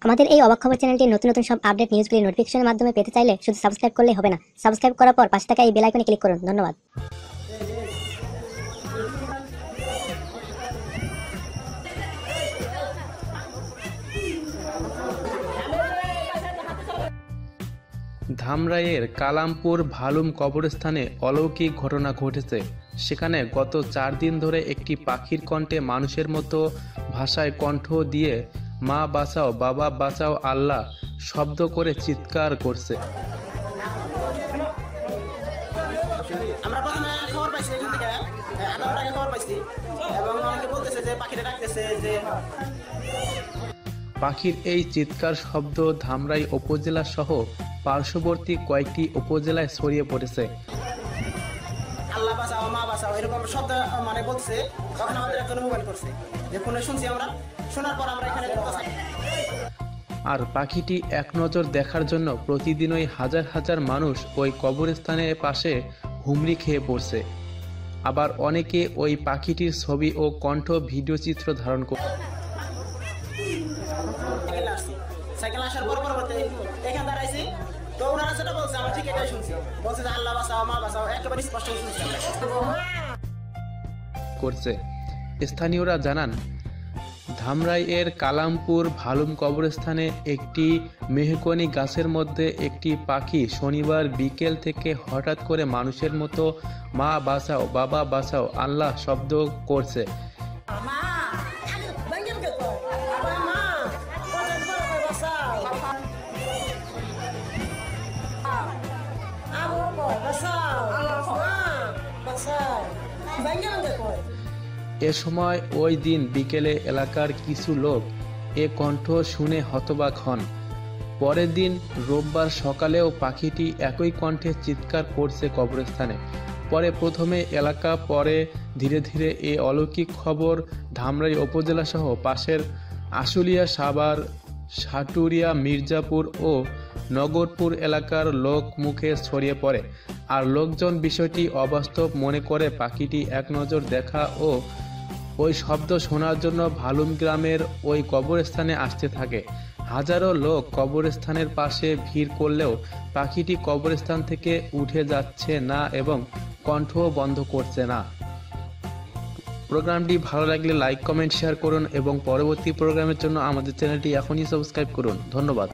আমাদের এই অবাক খবর চ্যানেলটি নতুন নতুন সব আপডেট নিউজগুলি নোটিফিকেশনের মাধ্যমে পেতে চাইলে শুধু সাবস্ক্রাইব করলেই হবে না, সাবস্ক্রাইব করার পর পাশে থাকা এই বেল আইকনে ক্লিক করুন। ধন্যবাদ। ধামরাইয়ের কালামপুর ভালুম কবরস্থানে অলৌকিক ঘটনা ঘটেছে। সেখানে গত 4 দিন ধরে একটি পাখির কণ্ঠে মানুষের মতো ভাষায় কণ্ঠ দিয়ে মা বাঁচাও, বাবা বাঁচাও, আল্লাহ শব্দ করে চিৎকার করছে। আমরা প্রথমে খবর পাইছি এখান থেকে আধা ঘন্টা আগে খবর পাইছি এবং অনেকে বলতেছে যে পাখিটা ডাকতেছে যে পাখির এই চিৎকার শব্দ ধামরাই উপজেলা সহ পার্শ্ববর্তী কয়েকটি উপজেলায় ছড়িয়ে পড়েছে। আল্লাহ বাঁচাও, মা বাঁচাও এরকম শব্দ মানে বলছে। তখন আমাদের একজন মোবাইল করছে যে ফোনে শুনছি আমরা, শোনার পর আমরা এখানে আর পাখিটি এক নজর দেখার জন্য প্রতিদিনই হাজার হাজার মানুষ ওই কবরস্থানের পাশে হুমড়ি খেয়ে পড়ছে। আবার অনেকে ওই পাখিটির ছবি ও কণ্ঠ ভিডিও চিত্র ধারণ করে। সাইকেল আসার পর পরবর্তী এখানে দাঁড়াইছি, তো ওনারা যেটা বলছে আমরা ঠিক এটাই শুনছি। বলছে যে আল্লাহ বাঁচাও, মা বাঁচাও, একেবারে স্পষ্ট শুনছি করছে। স্থানীয়রা জানান, ধামরাইয়ের কালামপুর ভালুম কবরস্থানে একটি মেহগনি গাছের মধ্যে একটি পাখি শনিবার বিকেল থেকে হঠাৎ করে মানুষের মতো মা বাঁচাও, বাবা বাঁচাও, আল্লাহ শব্দ করছে। এ সময় ওই দিন বিকেলে এলাকার কিছু লোক এ কণ্ঠ শুনে হতবাক হন। পরের দিন রোববার সকালেও পাখিটি একই কণ্ঠে চিৎকার করছে কবরস্থানে। পরে প্রথমে এলাকা, পরে ধীরে ধীরে এ অলৌকিক খবর ধামরাই উপজেলা সহ পাশের আশুলিয়া, সাভার, সাটুরিয়া, মির্জাপুর ও নগরপুর এলাকার লোক মুখে ছড়িয়ে পড়ে। আর লোকজন বিষয়টি অবাস্তব মনে করে পাখিটি এক নজর দেখা ও ওই শব্দ শোনার জন্য ভালুম গ্রামের ওই কবরস্থানে আসতে থাকে। হাজারো লোক কবরস্থানের পাশে ভিড় করলেও পাখিটি কবরস্থান থেকে উঠে যাচ্ছে না এবং কণ্ঠও বন্ধ করছে না। প্রোগ্রামটি ভালো লাগলে লাইক, কমেন্ট, শেয়ার করুন এবং পরবর্তী প্রোগ্রামের জন্য আমাদের চ্যানেলটি এখনই সাবস্ক্রাইব করুন। ধন্যবাদ।